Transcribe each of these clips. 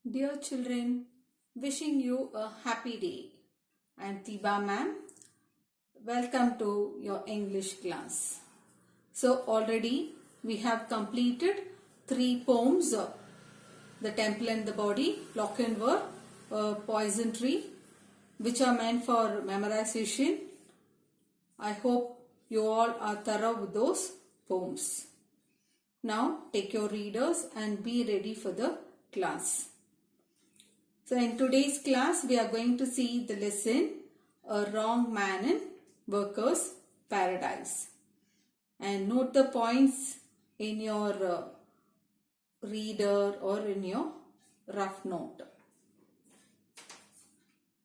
Dear children, wishing you a happy day. I am Tiba ma'am. Welcome to your English class. So already we have completed 3 poems. The Temple and the Body, Lochinvar, Poison Tree, which are meant for memorization. I hope you all are thorough with those poems. Now take your readers and be ready for the class. So in today's class we are going to see the lesson A Wrong Man in Workers' Paradise. And note the points in your reader or in your rough note.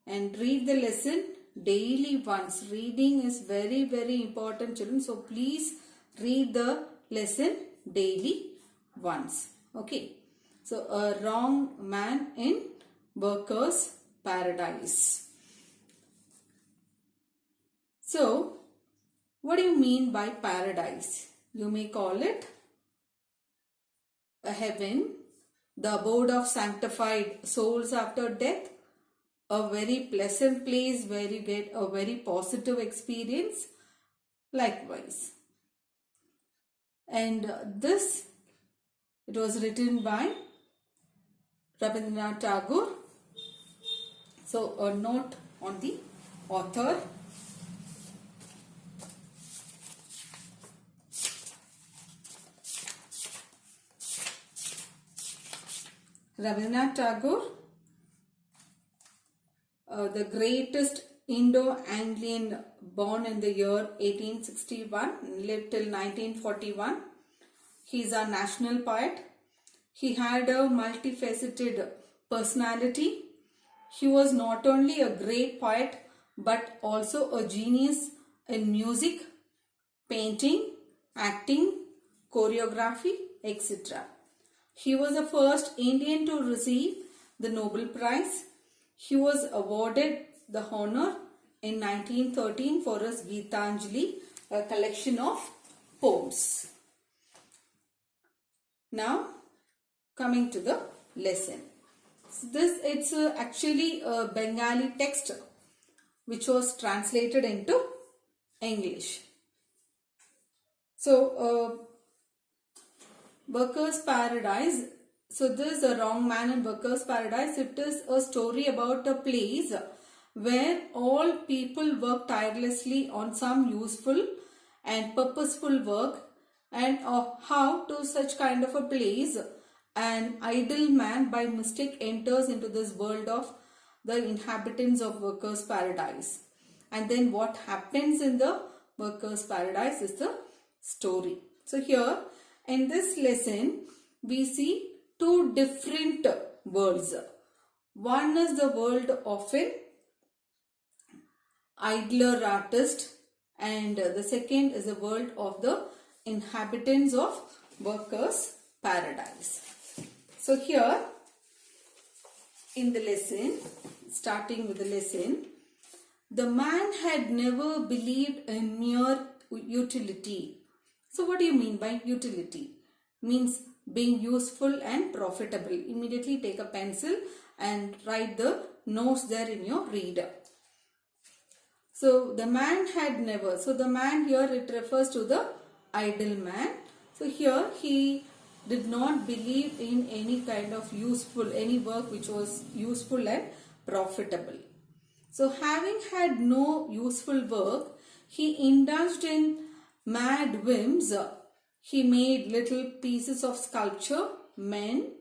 And read the lesson daily once. Reading is very important, children. So please read the lesson daily once. Okay. So A Wrong Man in Workers' Paradise. So, what do you mean by paradise? You may call it a heaven, the abode of sanctified souls after death, a very pleasant place where you get a very positive experience, likewise. And it was written by Rabindranath Tagore. So a note on the author. Rabindranath Tagore, the greatest Indo-Anglian, born in the year 1861, lived till 1941. He is our national poet. He had a multifaceted personality. He was not only a great poet but also a genius in music, painting, acting, choreography, etc. He was the first Indian to receive the Nobel Prize. He was awarded the honor in 1913 for his Geetanjali, a collection of poems. Now, coming to the lesson. So it's actually a Bengali text which was translated into English. So, Workers' Paradise. So this is A Wrong Man in Workers' Paradise. It is a story about a place where all people work tirelessly on some useful and purposeful work, and how to such kind of a place an idle man by mistake enters into this world of the inhabitants of Workers' Paradise. And then what happens in the Workers' Paradise is the story. So here in this lesson we see two different worlds. One is the world of an idler artist, and the second is the world of the inhabitants of Workers' Paradise. So here in the lesson, starting with the lesson, the man had never believed in mere utility. So what do you mean by utility? Means being useful and profitable. Immediately take a pencil and write the notes there in your reader. So the man had never. So the man here, it refers to the idle man. So here he did not believe in any kind of any work which was useful and profitable. So having had no useful work, he indulged in mad whims. He made little pieces of sculpture, men,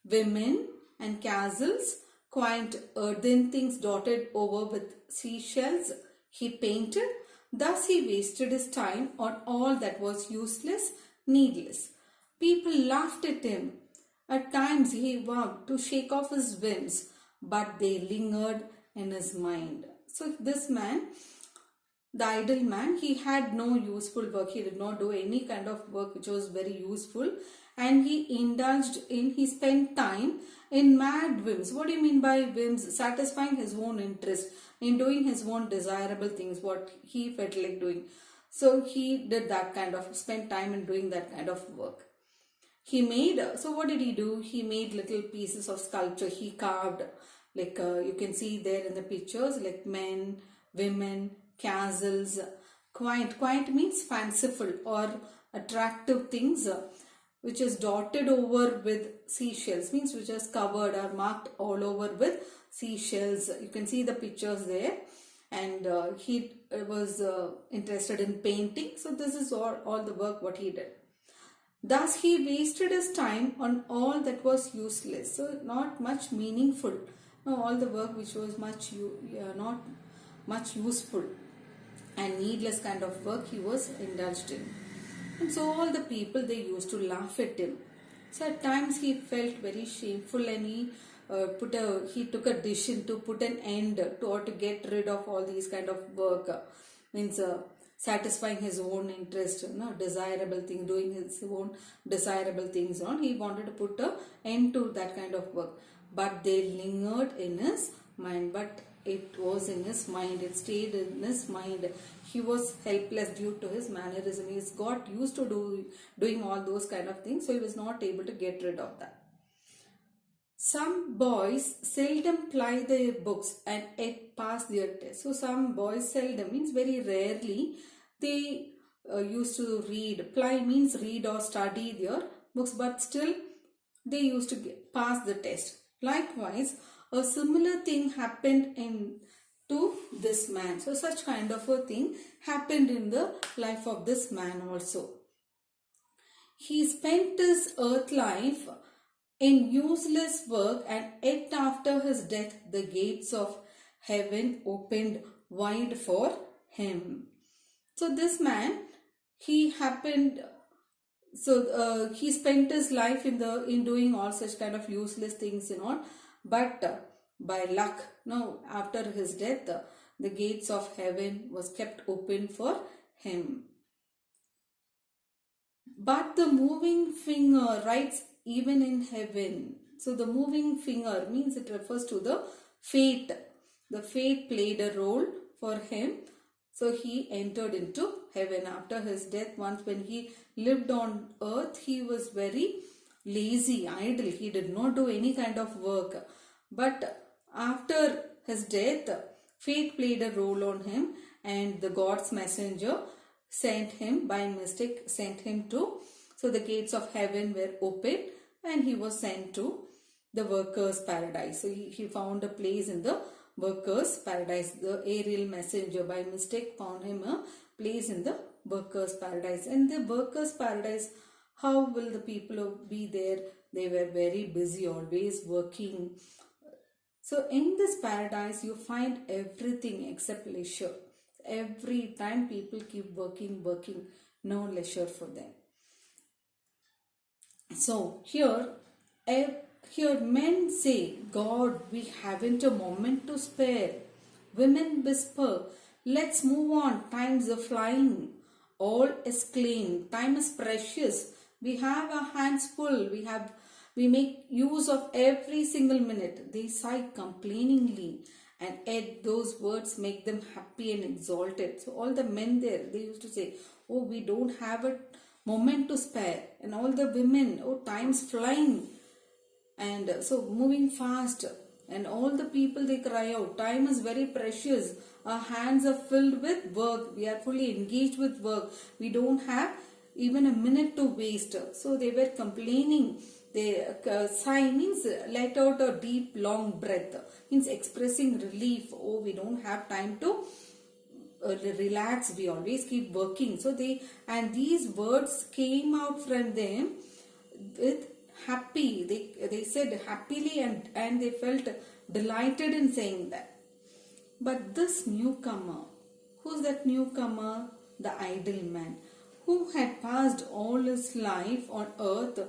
women and castles, quaint earthen things dotted over with seashells. He painted. Thus he wasted his time on all that was useless, needless. People laughed at him. At times he vowed to shake off his whims, but they lingered in his mind. So this man, the idle man, he had no useful work. He did not do any kind of work which was very useful, and he spent time in mad whims. What do you mean by whims? Satisfying his own interest, in doing his own desirable things, what he felt like doing. So he did that kind of, spent time in doing that kind of work. he made, so what did he do? He made little pieces of sculpture. He carved, like you can see there in the pictures, like men, women, castles. Quaint means fanciful or attractive things, which is dotted over with seashells, means which is covered or marked all over with seashells. You can see the pictures there. And he was interested in painting. So this is all the work what he did. Thus he wasted his time on all that was useless. So not much meaningful. No, all the work which was not much useful and needless kind of work he was indulged in. And so all the people, they used to laugh at him. So at times he felt very shameful, and he took a decision to put an end to, or to get rid of all these kind of work. Means satisfying his own interest, desirable thing, doing his own desirable things on. He wanted to put an end to that kind of work. But they lingered in his mind. But it was in his mind. It stayed in his mind. He was helpless due to his mannerism. He's got used to doing all those kind of things. So he was not able to get rid of that. Some boys seldom ply their books and yet pass their test. So some boys seldom means very rarely they used to read. Ply means read or study their books, but still they used to pass the test. Likewise, a similar thing happened to this man. So such kind of a thing happened in the life of this man also. He spent his earth life in useless work, and yet after his death the gates of heaven opened wide for him. So this man, he spent his life in doing all such kind of useless things and all, but by luck, after his death, the gates of heaven was kept open for him. But the moving finger writes even in heaven. So the moving finger means it refers to the fate. The fate played a role for him. So he entered into heaven after his death. Once when he lived on earth, he was very lazy, idle. He did not do any kind of work. But after his death, fate played a role on him, and the God's messenger sent him to. So the gates of heaven were opened and he was sent to the workers' paradise. So he found a place in the workers' paradise. The aerial messenger by mistake found him a place in the workers' paradise. And the workers' paradise, how will the people be there? They were very busy, always working. So in this paradise, you find everything except leisure. Every time people keep working, no leisure for them. So here men say, God, we haven't a moment to spare. Women whisper, let's move on, time's a flying. All exclaim, time is precious. We have our hands full. We make use of every single minute. They sigh complainingly, and yet those words make them happy and exalted. So all the men there, they used to say, oh, we don't have a moment to spare. And all the women, oh, time's flying. And so moving fast. And all the people, they cry out, time is very precious. Our hands are filled with work. We are fully engaged with work. We don't have even a minute to waste. So they were complaining. They sigh means let out a deep long breath, means expressing relief. Oh, we don't have time to relax, we always keep working. So these words came out from them with happy. They said happily, and they felt delighted in saying that. But this newcomer, who's that newcomer? The idle man, who had passed all his life on earth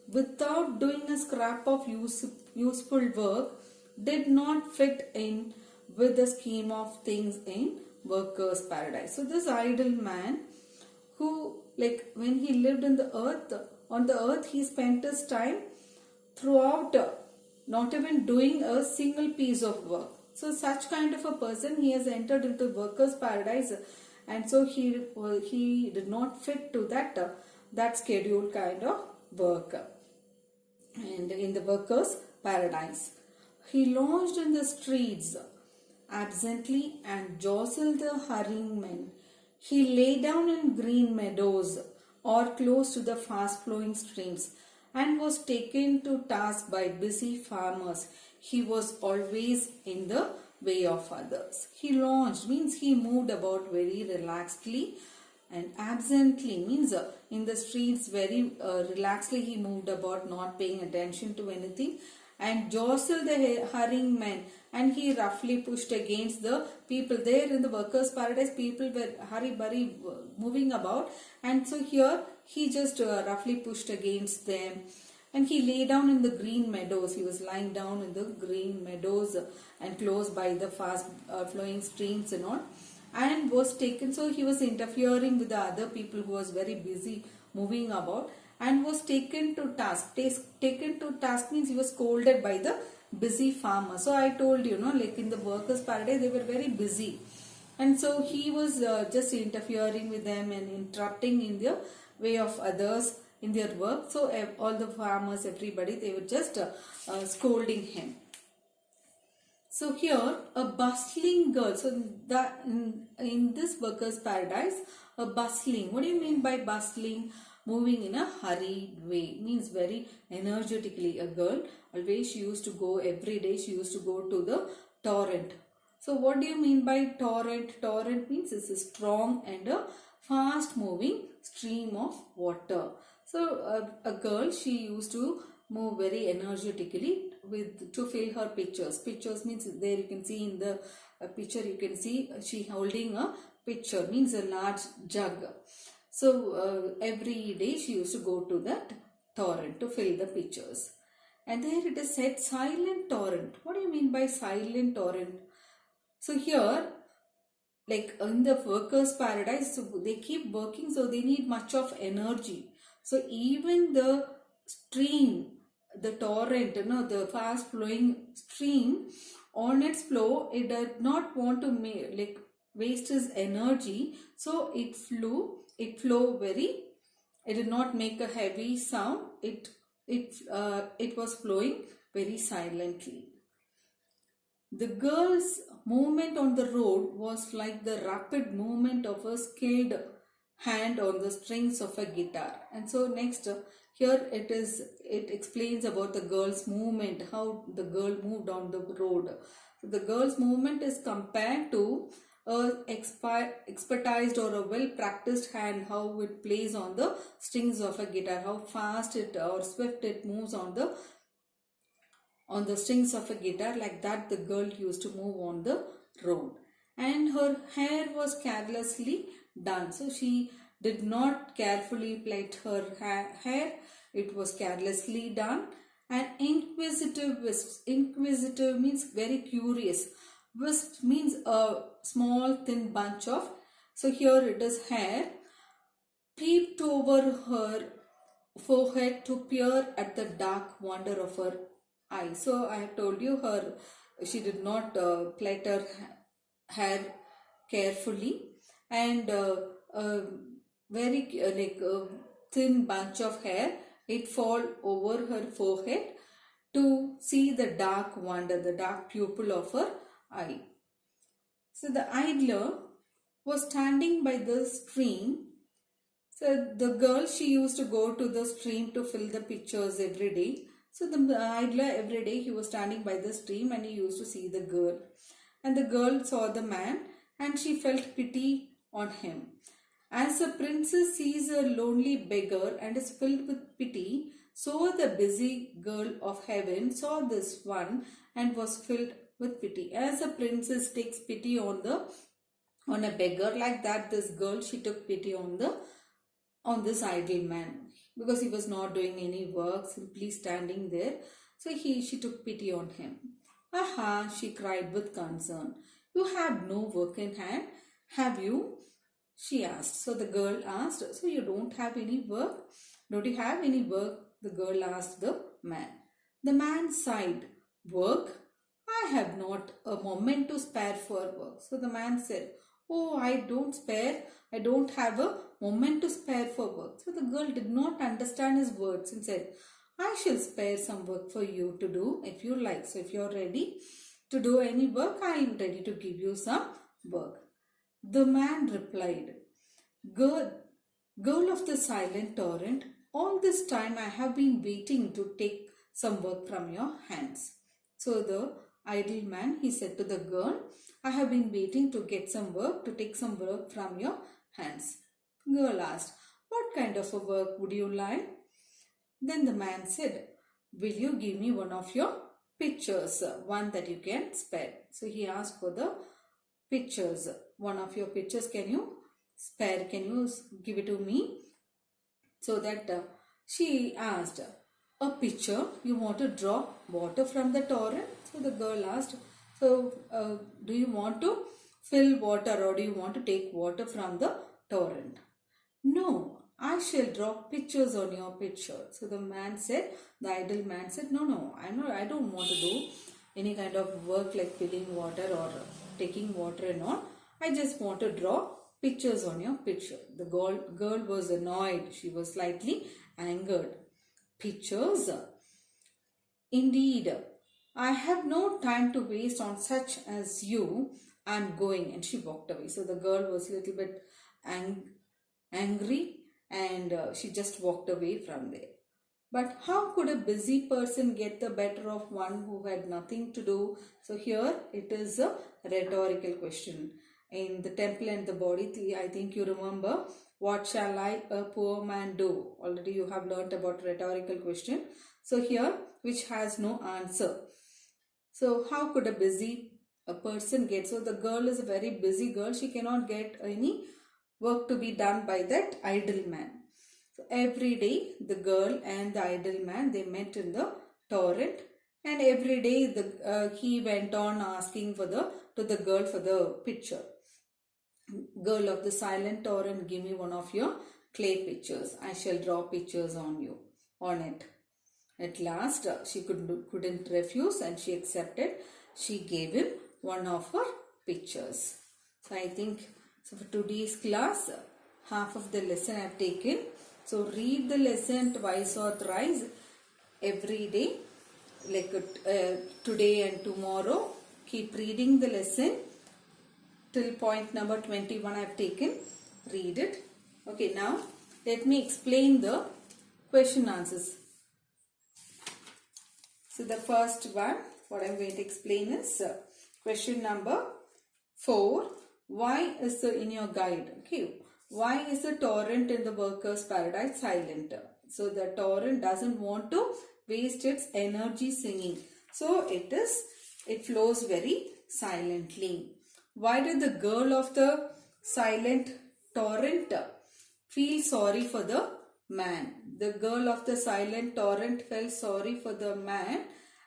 without doing a scrap of useful work, did not fit in with the scheme of things in workers' paradise. So this idle man, who, like, when he lived on the earth, he spent his time throughout not even doing a single piece of work. So such kind of a person, he has entered into workers' paradise, and so he did not fit to that scheduled kind of work. and in the workers' paradise. He lodged in the streets absently and jostled the hurrying men. He lay down in green meadows or close to the fast flowing streams and was taken to task by busy farmers. He was always in the way of others. He lounged means he moved about very relaxedly, and absently means in the streets very relaxedly he moved about, not paying attention to anything, and jostled the hurrying men, and he roughly pushed against the people. There in the workers' paradise, people were hurry moving about, and so here he just roughly pushed against them. And he lay down in the green meadows. He was lying down in the green meadows and close by the fast flowing streams and all, and was taken. So he was interfering with the other people who was very busy moving about, and was taken to task. Taken to task means he was scolded by the busy farmer. So I told you, like in the workers' paradise, they were very busy, and so he was just interfering with them and interrupting in the way of others in their work. So all the farmers, everybody, they were just scolding him. So here a bustling girl. So that in this workers' paradise, a bustling. What do you mean by bustling? Moving in a hurried way, means very energetically. A girl, always she used to go every day. She used to go to the torrent. So what do you mean by torrent? Torrent means it's a strong and a fast moving stream of water. So a girl, she used to move very energetically to fill her pitchers. Pitchers means there you can see in the picture, you can see she holding a pitcher, means a large jug. So every day she used to go to that torrent to fill the pitchers. And there it is said silent torrent. What do you mean by silent torrent? So here, like in the workers' paradise, so they keep working, so they need much of energy. So even the stream, the torrent, the fast flowing stream, on its flow, it did not want to waste its energy. So it did not make a heavy sound. It was flowing very silently. The girl's movement on the road was like the rapid movement of a skilled hand on the strings of a guitar. And so next here it explains about the girl's movement, how the girl moved on the road. So the girl's movement is compared to a expertized or a well practiced hand, how it plays on the strings of a guitar, how fast it or swift it moves on the strings of a guitar. Like that the girl used to move on the road, and her hair was carelessly done. So she did not carefully plait her hair, it was carelessly done. And inquisitive wisps. Inquisitive means very curious. Wisp means a small thin bunch of, so here it is hair, peeped over her forehead to peer at the dark wonder of her eye. So I have told you she did not plait her hair carefully, and very thin bunch of hair, it fall over her forehead to see the dark wonder, the dark pupil of her eye. So the idler was standing by the stream. So the girl, she used to go to the stream to fill the pitchers every day. So the idler, every day he was standing by the stream and he used to see the girl. And the girl saw the man and she felt pity on him. As a princess sees a lonely beggar and is filled with pity, so the busy girl of heaven saw this one and was filled with pity. As a princess takes pity on a beggar, like that this girl, she took pity on this idle man, because he was not doing any work, simply standing there. So she took pity on him. Aha, she cried with concern. You have no work in hand, have you? She asked. So the girl asked, so you don't have any work? Don't you have any work? The girl asked the man. The man sighed. Work? I have not a moment to spare for work. So the man said, oh, I don't have a moment to spare for work. So the girl did not understand his words and said, I shall spare some work for you to do if you like. So if you're ready to do any work, I am ready to give you some work. The man replied, Girl, girl of the silent torrent, all this time I have been waiting to take some work from your hands. So the idle man, he said to the girl, I have been waiting to get some work, to take some work from your hands. Girl asked, what kind of a work would you like? Then the man said, will you give me one of your pictures, one that you can spare? So he asked for the pictures. One of your pictures, can you spare? Can you give it to me? So that she asked, a picture? You want to draw water from the torrent? So the girl asked, so do you want to fill water or do you want to take water from the torrent? No, I shall draw pictures on your picture. So the man said, the idle man said, no, I don't want to do any kind of work like filling water or taking water and all. I just want to draw pictures on your picture. The girl was annoyed. She was slightly angered. Pictures? Indeed, I have no time to waste on such as you. I'm going. And she walked away. So the girl was a little bit angry and she just walked away from there. But how could a busy person get the better of one who had nothing to do? So here it is a rhetorical question. In the temple and the body, I think you remember, what shall I, a poor man, do? Already you have learnt about rhetorical question. So here, which has no answer. So how could a person get? So the girl is a very busy girl. She cannot get any work to be done by that idle man. So every day the girl and the idle man, they met in the torrent, and every day he went on asking to the girl for the picture. Girl of the silent torrent, give me one of your clay pictures. I shall draw pictures on it. At last she couldn't refuse and she accepted. She gave him one of her pictures. So I think, so for today's class, half of the lesson I have taken. So read the lesson twice or thrice every day, like today and tomorrow. Keep reading the lesson till point number 21 I have taken. Read it. Okay, now let me explain the question answers. So the first one, what I am going to explain is question number 4. Why is in your guide? Okay. Why is the torrent in the workers' paradise silent? So the torrent doesn't want to waste its energy singing. So it flows very silently. Why did the girl of the silent torrent feel sorry for the man? The girl of the silent torrent felt sorry for the man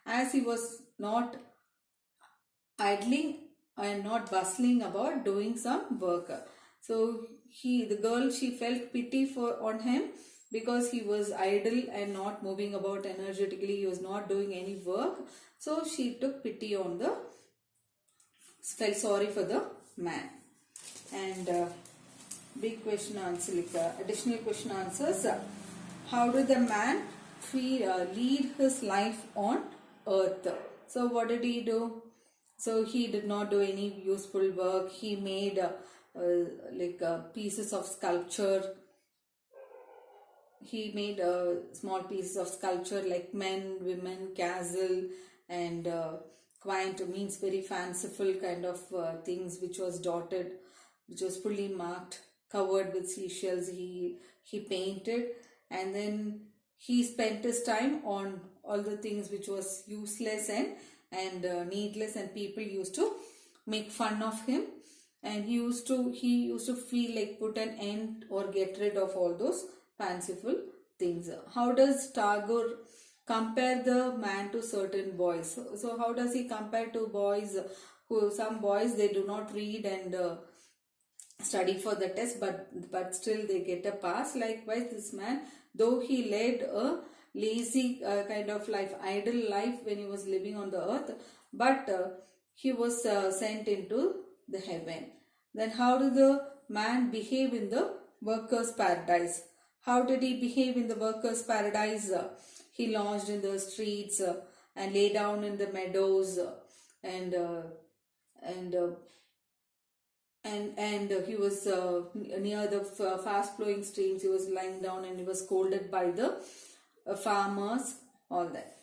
as he was not idling and not bustling about doing some work. So the girl, she felt pity on him because he was idle and not moving about energetically. He was not doing any work. So she took pity on felt sorry for the man. And big question answer, additional question answers. How did the man lead his life on earth? So what did he do? So he did not do any useful work. He made pieces of sculpture. He made small pieces of sculpture like men, women, castle, and quaint, means very fanciful kind of things, which was dotted, which was fully marked, covered with seashells. He painted, and then he spent his time on all the things which was useless and needless, and people used to make fun of him. And he used to feel like put an end or get rid of all those fanciful things. How does Tagore compare the man to certain boys? So how does he compare to boys some boys, they do not read and study for the test, but still they get a pass. Likewise, this man, though he led a lazy kind of life, idle life when he was living on the earth, but he was sent into the heaven. Then how did the man behave in the workers' paradise? How did he behave in the workers' paradise? he launched in the streets and lay down in the meadows and uh, and uh, and he was near the fast flowing streams. He was lying down and he was scolded by the farmers, all that.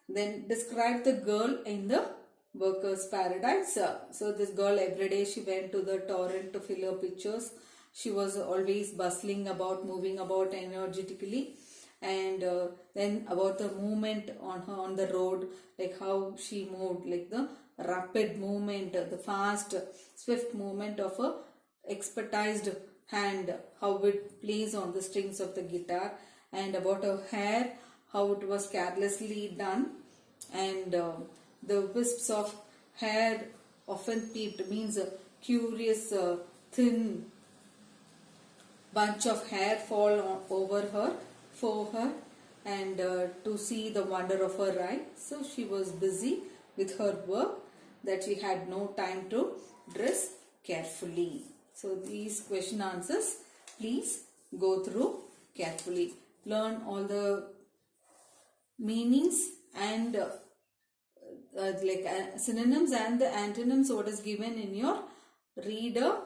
Then describe the girl in the workers paradise. So this girl, every day she went to the torrent to fill her pitchers. She was always bustling about, moving about energetically. And then about the movement on her on the road, like how she moved, like the rapid movement, the fast swift movement of a expertised hand, how it plays on the strings of the guitar. And about her hair, how it was carelessly done, and the wisps of hair often peeped, means a curious thin bunch of hair fall over her forehead, and to see the wonder of her eye. So she was busy with her work that she had no time to dress carefully. So these question answers please go through carefully. Learn all the meanings and synonyms and the antonyms what is given in your reader,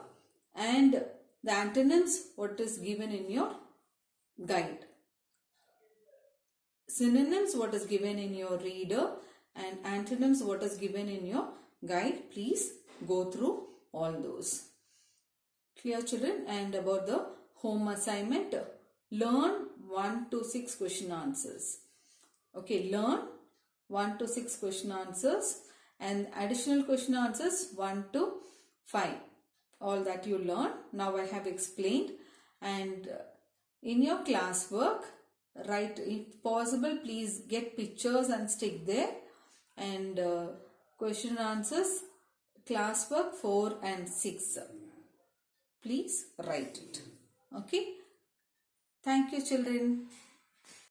and the antonyms what is given in your guide. Synonyms what is given in your reader and antonyms what is given in your guide. Please go through all those. Clear, children? And about the home assignment, learn 1 to 6 question answers. Okay, learn 1 to 6 question answers and additional question answers 1 to 5. All that you learn now I have explained. And in your classwork, write, if possible, please get pictures and stick there. And question answers, classwork 4 and 6. Please write it. Okay. Thank you, children.